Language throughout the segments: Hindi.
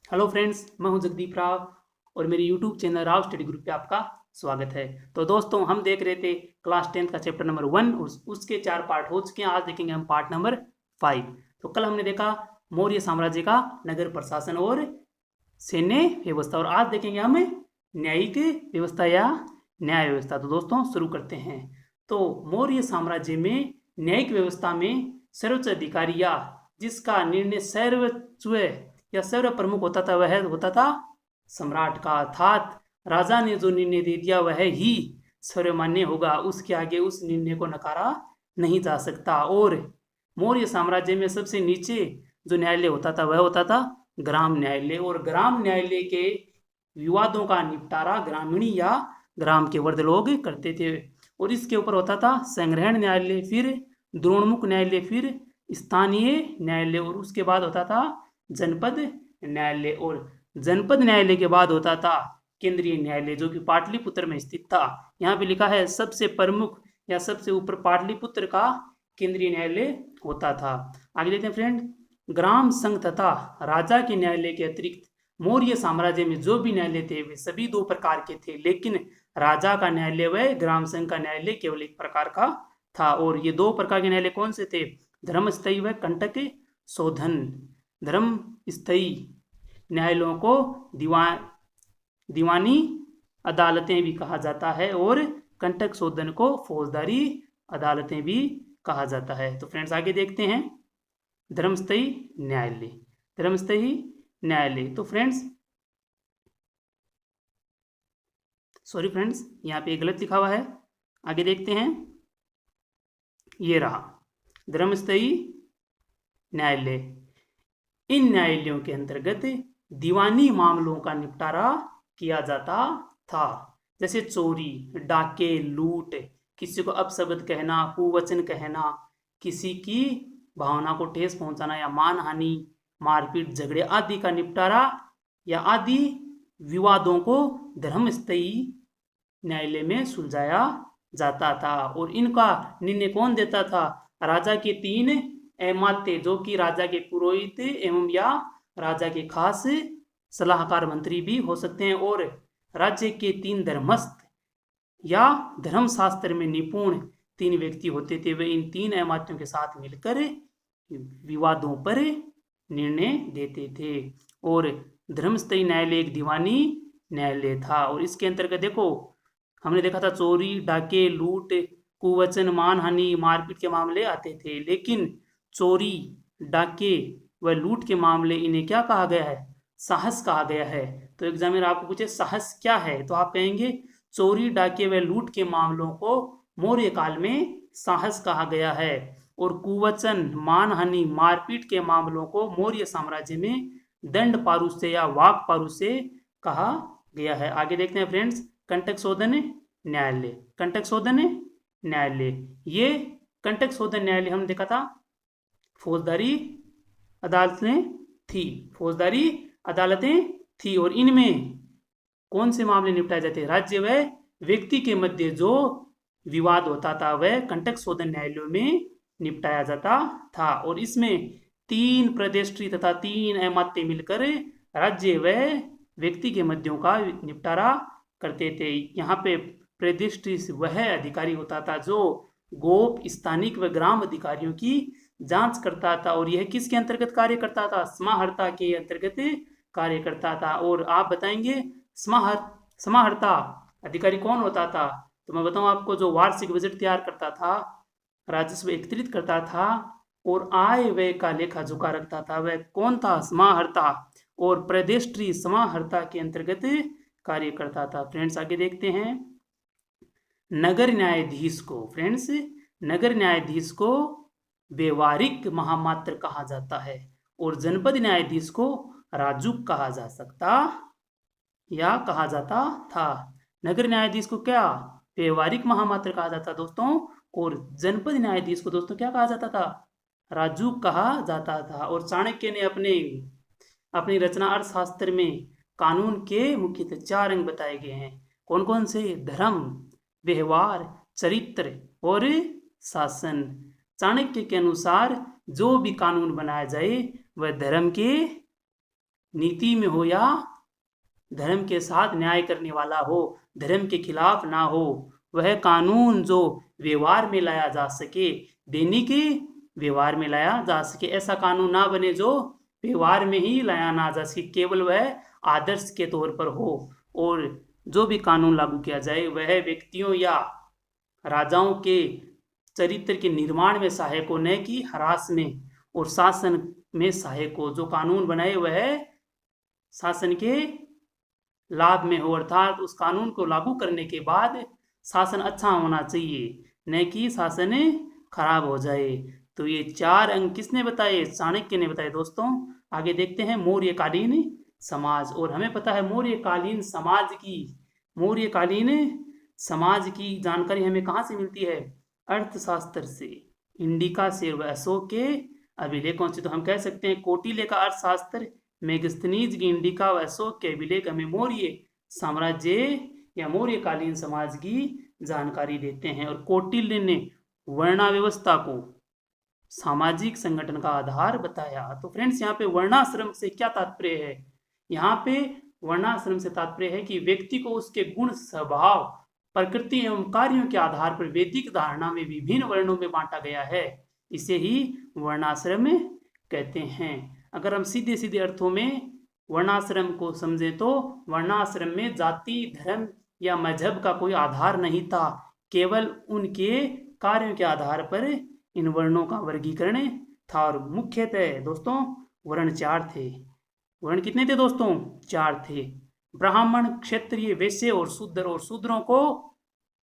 हेलो फ्रेंड्स, मैं हूं जगदीप राव और मेरे YouTube channel Rao study group पे आपका स्वागत है। तो दोस्तों, हम देख रहे थे क्लास 10th का चैप्टर नंबर 1। उसके 4 पार्ट हो चुके हैं। आज देखेंगे हम पार्ट नंबर 5। तो कल हमने देखा मौर्य साम्राज्य का नगर प्रशासन और सैन्य व्यवस्था, और आज देखेंगे हम न्यायिक व्यवस्था या न्याय व्यवस्था। तो दोस्तों, शुरू करते हैं। तो मौर्य साम्राज्य में न्यायिक व्यवस्था में सर्वोच्च अधिकारी या जिसका निर्णय सर्वोच्च या सर्व प्रमुख होता था, वह होता था सम्राट का। अर्थात राजा ने जो निर्णय दे दिया वह ही सर्वमान्य होगा, उसके आगे उस निर्णय को नकारा नहीं जा सकता। और मौर्य साम्राज्य में सबसे नीचे जो न्यायालय होता था वह होता था ग्राम न्यायालय, और ग्राम न्यायालय के विवादों का निपटारा ग्रामीणी या ग्राम के वर्द लोग करते थे। और इसके ऊपर होता था संग्रहण न्यायालय, फिर द्रोणमुख न्यायालय, फिर स्थानीय न्यायालय, और उसके बाद होता था जनपद न्यायालय, और जनपद न्यायालय के बाद होता था केंद्रीय न्यायालय, जो कि पाटलिपुत्र में स्थित था। यहाँ पे लिखा है सबसे प्रमुख या सबसे ऊपर पाटलिपुत्र का केंद्रीय न्यायालय होता था। आगे देखते हैं फ्रेंड। ग्राम संघ तथा राजा के न्यायालय के अतिरिक्त मौर्य साम्राज्य में जो भी न्यायालय थे वे सभी 2 प्रकार के थे, लेकिन राजा का न्यायालय व ग्राम संघ का न्यायालय केवल 1 प्रकार का था। और ये 2 प्रकार के न्यायालय कौन से थे? धर्मस्थयी व कंटक शोधन। धर्म स्थायी न्यायालयों को दीवानी अदालतें भी कहा जाता है, और कंटक शोधन को फौजदारी अदालतें भी कहा जाता है। तो फ्रेंड्स, आगे देखते हैं धर्मस्थयी न्यायालय। धर्मस्थयी न्यायालय, तो फ्रेंड्स सॉरी फ्रेंड्स, यहाँ पे गलत लिखा हुआ है। आगे देखते हैं, ये रहा धर्मस्थयी न्यायालय। इन न्यायालयों के अंतर्गत दीवानी मामलों का निपटारा किया जाता था, जैसे चोरी, डाके, लूट, किसी को अपशब्द कहना, कुवचन कहना, किसी की भावना को ठेस पहुंचाना या मानहानि, मारपीट, झगड़े आदि का निपटारा या आदि विवादों को धर्मस्थयी न्यायालय में सुलझाया जाता था। और इनका निर्णय कौन देता था? राजा के 3 अमात्य, जो कि राजा के पुरोहित एवं या राजा के खास सलाहकार मंत्री भी हो सकते हैं, और राज्य के 3 धर्मस्थ या धर्मशास्त्र में निपुण 3 व्यक्ति होते थे। वे इन 3 अमात्यों के साथ मिलकर विवादों पर निर्णय देते थे। और धर्मस्थयी न्यायालय एक दीवानी न्यायालय था, और इसके अंतर्गत देखो हमने देखा था चोरी, डाके, लूट, कुवचन, मानहानि, मारपीट के मामले आते थे। लेकिन चोरी, डाके व लूट के मामले, इन्हें क्या कहा गया है? साहस कहा गया है। तो एग्जामिनर आपको पूछे साहस क्या है, तो आप कहेंगे चोरी, डाके व लूट के मामलों को मौर्य काल में साहस कहा गया है, और कुवचन, मानहानि, मारपीट के मामलों को मौर्य साम्राज्य में दंड पारुष्य या वाक पारुष्य कहा गया है। आगे देखते हैं फ्रेंड्स, कंटक शोधन न्यायालय। कंटक शोधन न्यायालय, ये कंटक शोधन न्यायालय हमने देखा था फौजदारी अदालतें थी। फौजदारी अदालतें थी, और इनमें कौन से मामले निपटाए जाते हैं? राज्य व व्यक्ति के मध्य जो विवाद होता था वह कंटक शोधन न्यायालयों में निपटाया जाता था। और इसमें 3 प्रदेष्ट्री तथा 3 अमात्य मिलकर राज्य व व्यक्ति के मध्यों का निपटारा करते थे। यहाँ पे प्रदेष्ट्री वह अधिकारी होता था जो गोप, स्थानिक व ग्राम अधिकारियों की जांच करता था, और यह किसके अंतर्गत कार्य करता था? समाहर्ता के अंतर्गत कार्य करता था। और आप बताएंगे समाहर्ता अधिकारी कौन होता था? तो मैं बताऊं आपको, जो वार्षिक बजट तैयार करता था, राजस्व एकत्रित करता था और आय व्यय का लेखा जोखा रखता था, वह कौन था? समाहर्ता। और प्रदेष्ट्री समाहर्ता के अंतर्गत कार्य करता था। फ्रेंड्स, आगे देखते हैं नगर न्यायाधीश को। फ्रेंड्स, नगर न्यायाधीश को व्यवहारिक महामात्र कहा जाता है, और जनपद न्यायाधीश को राजुक कहा जा सकता या कहा जाता था। नगर न्यायाधीश को क्या? व्यवहारिक महामात्र कहा जाता दोस्तों, और जनपद न्यायाधीश को दोस्तों क्या कहा जाता था? राजुक कहा जाता था। और चाणक्य ने अपनी रचना अर्थशास्त्र में कानून के मुख्यतः 4 अंग बताए गए हैं। कौन कौन से? धर्म, व्यवहार, चरित्र और शासन। चाणक्य के अनुसार जो भी कानून बनाया जाए वह धर्म के नीति में हो या धर्म के साथ न्याय करने वाला हो, धर्म के खिलाफ ना हो, वह कानून जो व्यवहार में लाया जा सके, दैनिक व्यवहार में लाया जा सके। ऐसा कानून ना बने जो व्यवहार में ही लाया ना जा सके, केवल वह आदर्श के तौर पर हो। और जो भी कानून लागू किया जाए वह व्यक्तियों या राजाओं के चरित्र के निर्माण में सहायक हो, न कि ह्रास में और शासन में सहायक हो। जो कानून बनाए वह शासन के लाभ में हो, अर्थात उस कानून को लागू करने के बाद शासन अच्छा होना चाहिए, न कि शासन खराब हो जाए। तो ये 4 अंक किसने बताए? चाणक्य ने बताए दोस्तों। आगे देखते हैं मौर्यकालीन समाज। और हमें पता है मौर्यकालीन समाज की जानकारी हमें कहाँ से मिलती है? अर्थशास्त्र से, इंडिका से व अशोक के अभिलेखों से। तो हम कह सकते हैं कौटिल्य का अर्थशास्त्र, मेगस्थनीज की इंडिका व अशोक के अभिलेख हमें मौर्य साम्राज्य या मौर्यकालीन समाज की जानकारी देते हैं। और कौटिल्य ने वर्णा व्यवस्था को सामाजिक संगठन का आधार बताया। तो फ्रेंड्स यहाँ पे वर्णाश्रम से क्या तात्पर्य है? यहाँ पे वर्णाश्रम से तात्पर्य है कि व्यक्ति को उसके गुण, स्वभाव, प्रकृति एवं कार्यों के आधार पर वैदिक धारणा में विभिन्न वर्णों में बांटा गया है। इसे ही वर्णाश्रम कहते हैं। अगर हम सीधे सीधे अर्थों में वर्णाश्रम को समझें तो वर्णाश्रम में जाति, धर्म या मजहब का कोई आधार नहीं था, केवल उनके कार्यों के आधार पर इन वर्णों का वर्गीकरण था। और मुख्यतः दोस्तों वर्ण 4 थे। वर्ण कितने थे दोस्तों? 4 थे। ब्राह्मण, क्षत्रिय, वैश्य और शूद्र। और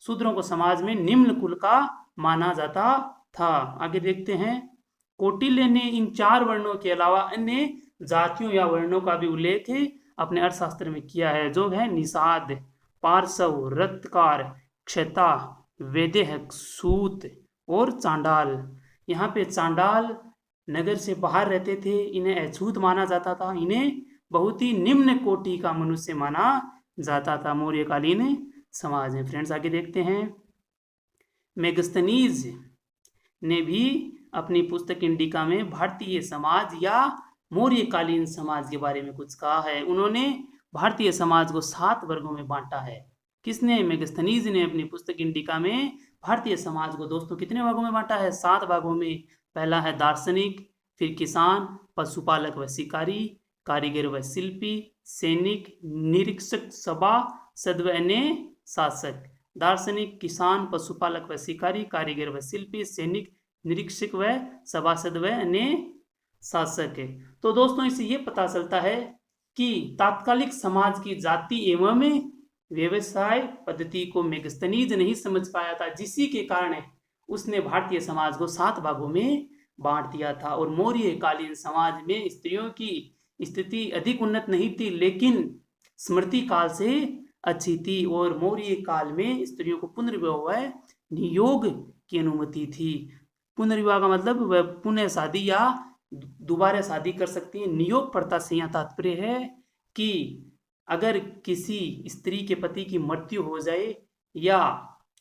शूद्रों को समाज में निम्न कुल का माना जाता था। आगे देखते हैं कौटिल्य ने इन 4 वर्णों के अलावा अन्य जातियों या वर्णों का भी उल्लेख अपने अर्थशास्त्र में किया है, जो है निषाद, पार्श्व, रत्कार, क्षता, वैदेहक, सूत और चांडाल। यहाँ पे चांडाल नगर से बाहर रहते थे, इन्हें अछूत माना जाता था, इन्हें बहुत ही निम्न कोटि का मनुष्य माना जाता था मौर्यकालीन समाज में। फ्रेंड्स आगे देखते हैं मेगस्थनीज ने भी अपनी पुस्तक इंडिका में भारतीय समाज या मौर्यकालीन समाज के बारे में कुछ कहा है। उन्होंने भारतीय समाज को 7 वर्गों में बांटा है। किसने? मेगस्थनीज ने अपनी पुस्तक इंडिका में भारतीय समाज को दोस्तों कितने भागों में बांटा है? 7 भागों में। पहला है दार्शनिक, फिर किसान, पशुपालक व शिकारी, कारीगर व शिल्पी, सैनिक, निरीक्षक, सभा, सद्व अन्य शासक। दार्शनिक, किसान, पशुपालक व शिकारी, कारीगर व शिल्पी, सैनिक, निरीक्षक व सभासद व अन्य शासक है। तो दोस्तों इससे ये पता चलता है कि तात्कालिक समाज की जाति एवं व्यवसाय पद्धति को मेगस्थनीज नहीं समझ पाया था, जिसी के कारण उसने भारतीय समाज को 7 भागों में बांट दिया था। और मौर्यकालीन समाज में स्त्रियों की स्थिति अधिक उन्नत नहीं थी, लेकिन स्मृति काल से अच्छी थी। और मौर्य काल में स्त्रियों को पुनर्विवाह नियोग की अनुमति थी। पुनर्विवाह का मतलब वह पुनः शादी या दोबारा शादी कर सकती है। नियोग प्रथा से यहाँ तात्पर्य है कि अगर किसी स्त्री के पति की मृत्यु हो जाए या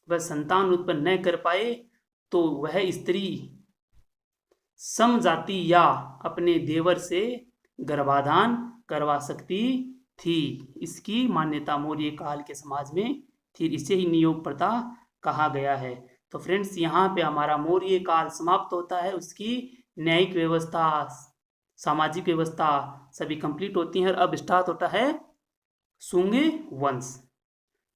वह संतान उत्पन्न न कर पाए तो वह स्त्री समजाति या अपने देवर से गर्भाधान करवा सकती थी। इसकी मान्यता मौर्य काल के समाज में थी। इसे ही नियोग प्रथा कहा गया है। तो फ्रेंड्स यहाँ पे हमारा मौर्य काल समाप्त होता है, उसकी न्यायिक व्यवस्था, सामाजिक व्यवस्था सभी कंप्लीट होती हैं। और अब स्टार्ट होता है शुंग वंश।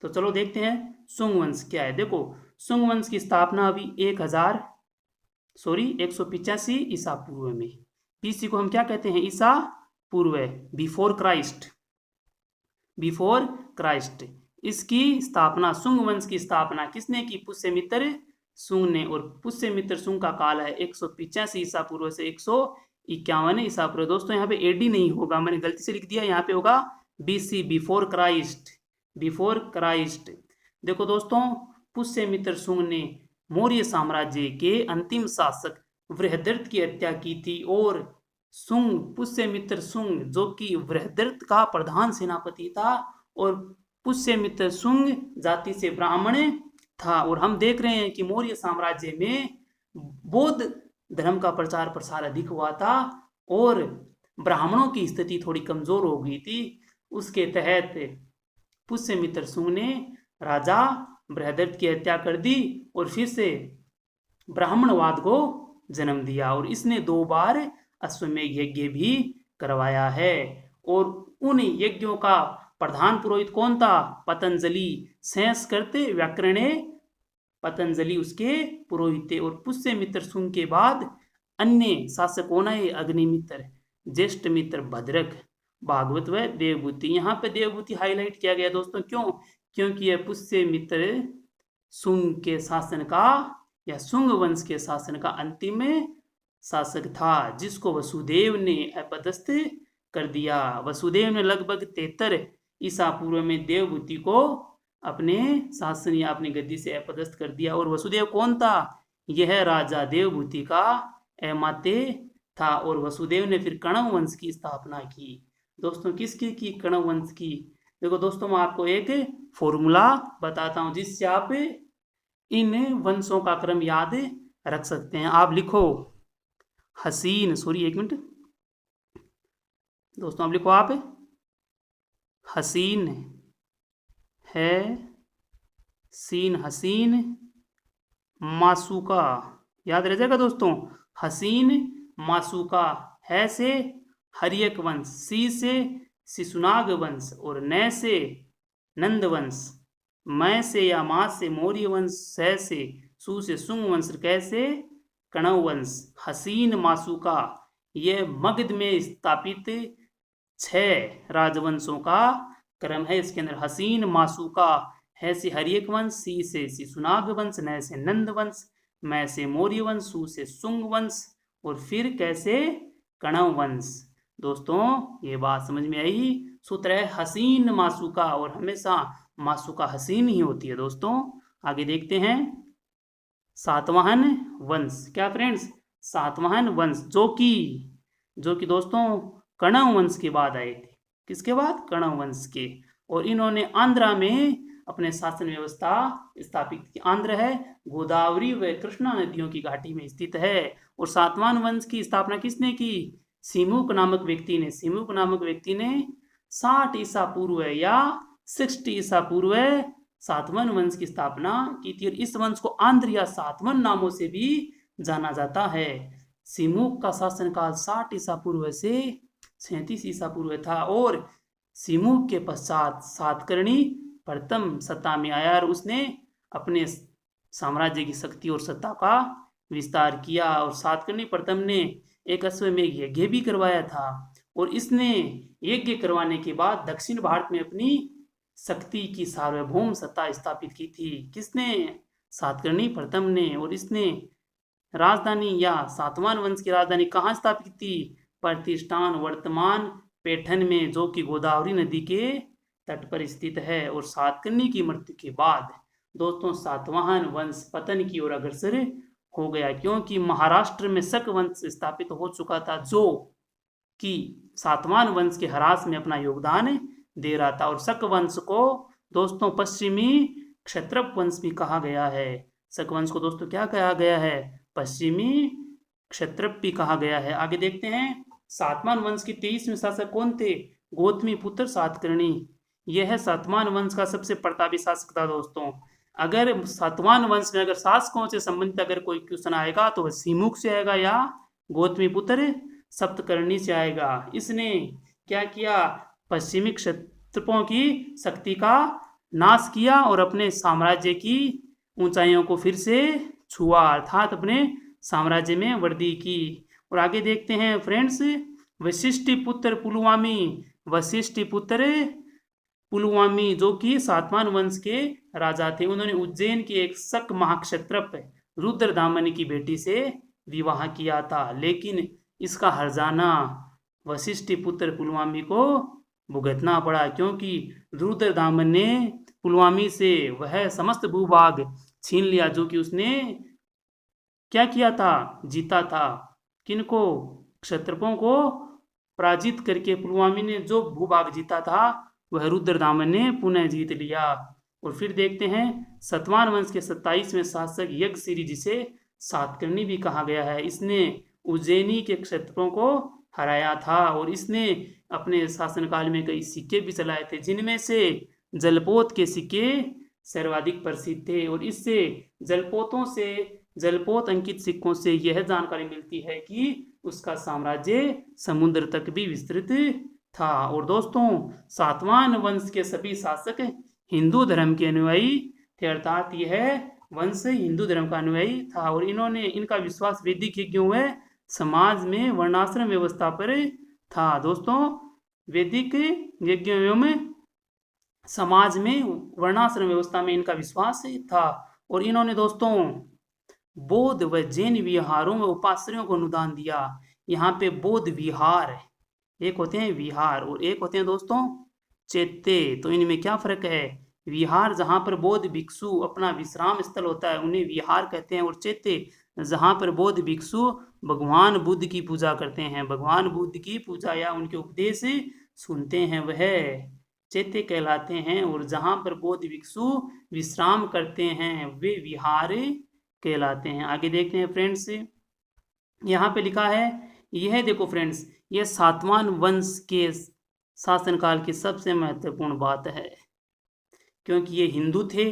तो चलो देखते हैं शुंग वंश क्या है। देखो शुंग वंश की स्थापना अभी 185 ईसा पूर्व में। पीसी को हम क्या कहते हैं? ईसा पूर्व, बिफोर क्राइस्ट। इसकी स्थापना, शुंग वंश की स्थापना किसने की? पुष्यमित्र शुंग ने। और पुष्यमित्र शुंग का काल है 185 ईसा पूर्व से 151 ईसा पूर्व। दोस्तों यहाँ पे एडी नहीं होगा, मैंने गलती से लिख दिया, यहाँ पे होगा बीसी, बिफोर क्राइस्ट। देखो दोस्तों पुष्यमित्र शुंग ने मौर्य साम्राज्य के अंतिम शासक बृहद्रथ की हत्या की थी। और पुष्यमित्र शुंग जो कि बृहद्रथ का प्रधान सेनापति था और पुष्यमित्र शुंग जाति से ब्राह्मण था। और हम देख रहे हैं कि मौर्य साम्राज्य में बौद्ध धर्म का प्रचार प्रसार अधिक हुआ था और ब्राह्मणों की स्थिति थोड़ी कमजोर हो गई थी। उसके तहत पुष्यमित्र सुंग ने राजा बृहदर्थ की हत्या कर दी और फिर से ब्राह्मणवाद को जन्म दिया, और इसने 2 बार अश्वमेध यज्ञ भी करवाया है। और उन यज्ञों का प्रधान पुरोहित कौन था? पतंजलि। संस्कृत व्याकरणे पतंजलि उसके पुरोहित थे। और पुष्यमित्र सुंग के बाद अन्य शासक कौन है? अग्निमित्र, ज्येष्ठमित्र भद्रक, भागवत व देवभूति। यहाँ पे देवभूति हाईलाइट किया गया दोस्तों, क्यों? क्योंकि यह पुष्यमित्र सुंग के शासन का या सुंग वंश के शासन का अंतिम शासक था, जिसको वसुदेव ने अपदस्थ कर दिया। वसुदेव ने लगभग 73 ईसा पूर्व में देवभूति को अपने शासन या अपनी गद्दी से अपदस्थ कर दिया। और वसुदेव कौन था? यह राजा देवभूति का अमात्य था। और वसुदेव ने फिर कण्व वंश की स्थापना की। दोस्तों किसकी की? कण्व वंश की। देखो दोस्तों, मैं आपको एक फॉर्मूला बताता हूं जिससे आप इन वंशों का क्रम याद रख सकते हैं। आप लिखो हसीन, सॉरी एक मिनट दोस्तों, आप लिखो आप हसीन है सीन हसीन मासूका, याद रह जाएगा दोस्तों। हसीन मासूका, है से हरियक वंश, सी से शिशुनाग वंश, और न से नंद वंश, मैं से या माँ से मौर्य वंश, सह से सु से सुंग वंश, कैसे कण्व वंश। हसीन मासूका ये मगध में स्थापित 6 राजवंशों का क्रम है। इसके अंदर हसीन मासूका, है से हरियक वंश, सी से शिशुनाग वंश, न से नंद वंश, मैं से मौर्य वंश, सु से सुंग वंश, और फिर कैसे कण्व वंश। दोस्तों ये बात समझ में आई? सूत्र है हसीन मासूका, और हमेशा मासूका हसीन ही होती है। दोस्तों आगे देखते हैं सातवाहन वंश। क्या फ्रेंड्स? सातवाहन वंश जो कि दोस्तों कण्व वंश के बाद आए थे। किसके बाद? कण्व वंश के। और इन्होंने आंध्रा में अपने शासन व्यवस्था स्थापित की। आंध्र है गोदावरी व कृष्णा नदियों की घाटी में स्थित है। और सातवाहन वंश की स्थापना किसने की? सिमुक नामक व्यक्ति ने। सिमुक नामक व्यक्ति ने 60 ईसा पूर्व या 60 ईसा पूर्व सातवाहन वंश की स्थापना की थी। और इस वंश को आंध्र या सातवाहन नामों से भी जाना जाता है। सिमुक का शासनकाल 60 ईसा पूर्व से 37 ईसा पूर्व था। और सिमुक के पश्चात सातकर्णी प्रथम सत्ता में आया और उसने अपने साम्राज्य की शक्ति और सत्ता का विस्तार किया। और सातकर्णी प्रथम ने एक अश्वमेध यज्ञ भी करवाया था। और इसने यज्ञ करवाने के बाद दक्षिण भारत में अपनी शक्ति की सार्वभौम सत्ता स्थापित की थी। किसने? सातकर्णी प्रथम ने। और इसने राजधानी या सातवाहन वंश की राजधानी कहाँ स्थापित की? प्रतिष्ठान वर्तमान पैठन में, जो कि गोदावरी नदी के तट पर स्थित है। और सातकर्णी की मृत्यु के बाद दोस्तों सातवाहन वंश पतन की ओर अग्रसर हो गया, क्योंकि महाराष्ट्र में शक वंश स्थापित हो चुका था, जो कि सातवाहन वंश के ह्रास में अपना योगदान दे रहा था। और शक वंश को दोस्तों पश्चिमी क्षत्रप वंश भी कहा गया है। शक वंश को दोस्तों क्या कहा गया है? पश्चिमी क्षत्रप भी कहा गया है। आगे देखते हैं सातवाहन वंश के 23वें शासक कौन थे? गौतमी पुत्र सातकर्णी। यह सातवाहन वंश का सबसे प्रतापी शासक था। दोस्तों अगर सातवाहन वंश में अगर शासकों से संबंधित अगर कोई क्वेश्चन आएगा तो वह सिमुक से आएगा या गौतमी पुत्र सप्तकर्णी से आएगा। इसने क्या किया? पश्चिमी क्षत्रपों की शक्ति का नाश किया और अपने साम्राज्य की ऊंचाइयों को फिर से छुआ, अर्थात अपने साम्राज्य में वृद्धि की। और आगे देखते हैं फ्रेंड्स वशिष्ठ पुत्र पुलवामी। वशिष्ठ पुत्र पुलवामी जो कि सातवाहन वंश के राजा थे, उन्होंने उज्जैन के एक शक महाक्षत्रप रुद्रदामन की बेटी से विवाह किया था, लेकिन इसका हर्जाना वशिष्ठ पुत्र पुलवामी को भुगतना पड़ा, क्योंकि रुद्रदामन ने पुलवामी से वह समस्त भूभाग छीन लिया जो कि उसने क्या किया था? जीता था। किनको? क्षत्रपों को पराजित करके पुलवामी ने जो भूभाग जीता था वह रुद्रदामन ने पुनः जीत लिया। और फिर देखते हैं सातवाहन वंश के 27वें शासक यज्ञश्री, जिसे सातकर्णी भी कहा गया है। इसने उज्जैनी के क्षत्रपों को हराया था और इसने अपने शासनकाल में कई सिक्के भी चलाए थे, जिनमें से जलपोत के सिक्के सर्वाधिक प्रसिद्ध थे। और इससे जलपोत अंकित सिक्कों से यह जानकारी मिलती है कि उसका साम्राज्य समुद्र तक भी विस्तृत था। और दोस्तों, सातवाहन वंश के सभी शासक हिंदू धर्म के अनुयायी थे, अर्थात यह वंश हिंदू धर्म का अनुयायी था। और इनका विश्वास वैदिक यज्ञों में समाज में वर्णाश्रम व्यवस्था पर था। दोस्तों, वैदिक यज्ञों में समाज में वर्णाश्रम व्यवस्था में इनका विश्वास था। और इन्होंने दोस्तों बौद्ध व जैन विहारों व उपाश्रयों को अनुदान दिया। यहाँ पे बौद्ध विहार, एक होते हैं विहार और एक होते हैं दोस्तों चैत्य। तो इनमें क्या फर्क है? विहार जहाँ पर बौद्ध भिक्षु अपना विश्राम स्थल होता है उन्हें विहार कहते हैं, और चैत्य जहाँ पर बौद्ध भिक्षु भगवान बुद्ध की पूजा करते हैं, भगवान बुद्ध की पूजा या उनके उपदेश सुनते हैं, वह चैत्य कहलाते हैं। और जहाँ पर बौद्ध भिक्षु विश्राम करते हैं वे विहार कहलाते हैं। आगे देखते हैं फ्रेंड्स, यहाँ पे लिखा है, यह देखो फ्रेंड्स, यह सातवाहन वंश के शासनकाल की सबसे महत्वपूर्ण बात है, क्योंकि ये हिंदू थे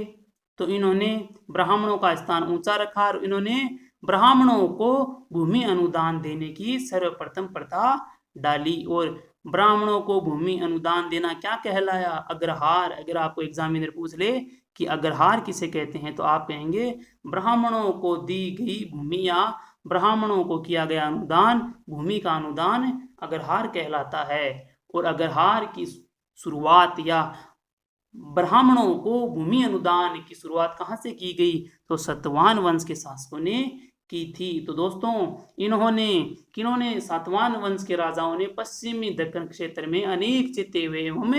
तो इन्होंने ब्राह्मणों का स्थान ऊंचा रखा और इन्होंने ब्राह्मणों को भूमि अनुदान देने की सर्वप्रथम प्रथा डाली। और ब्राह्मणों को भूमि अनुदान देना क्या कहलाया? अग्रहार। अगर आपको एग्जामिनर पूछ ले कि अग्रहार किसे कहते हैं तो आप कहेंगे ब्राह्मणों को दी गई भूमि या ब्राह्मणों को किया गया अनुदान, भूमि का अनुदान अग्रहार कहलाता है। और अग्रहार की शुरुआत या ब्राह्मणों को भूमि अनुदान की शुरुआत कहाँ से की गई? तो सातवाहन वंश के शासकों ने की थी। तो दोस्तों, किन्होंने सातवाहन वंश के राजाओं ने पश्चिमी दक्कन क्षेत्र में अनेक चैत्य एवं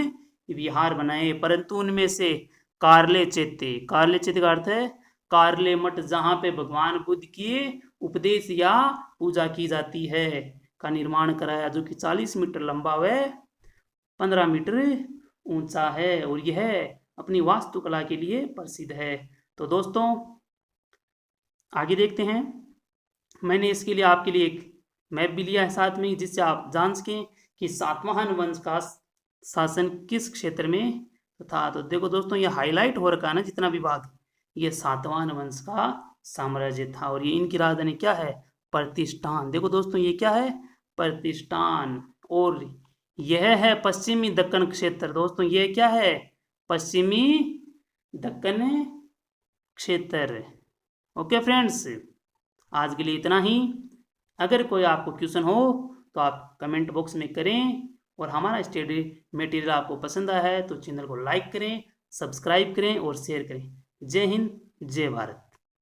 विहार बनाए, परंतु उनमें से कार्ले चैत्य का अर्थ है कार्ले मठ, जहाँ पे भगवान बुद्ध की उपदेश या पूजा की जाती है, का निर्माण कराया, जो कि 40 मीटर लंबा व 15 मीटर ऊंचा है। और यह अपनी वास्तुकला के लिए प्रसिद्ध है। तो दोस्तों, आगे देखते हैं। मैंने इसके लिए आपके लिए एक मैप भी लिया है साथ में, जिससे आप जान सकें कि सातवाहन वंश का शासन किस क्षेत्र में था। तो देखो दोस्तों, ये हाईलाइट हो रखा है ना जितना भी भाग, ये सातवाहन वंश का साम्राज्य था। और ये इनकी राजधानी क्या है? प्रतिष्ठान। देखो दोस्तों, ये क्या है? प्रतिष्ठान। और यह है पश्चिमी दक्कन क्षेत्र। दोस्तों, यह क्या है? पश्चिमी दक्कन क्षेत्र। ओके फ्रेंड्स, आज के लिए इतना ही। अगर कोई आपको क्वेश्चन हो तो आप कमेंट बॉक्स में करें, और हमारा स्टडी मटेरियल आपको पसंद आया है तो चैनल को लाइक करें, सब्सक्राइब करें और शेयर करें। जय हिंद, जय भारत।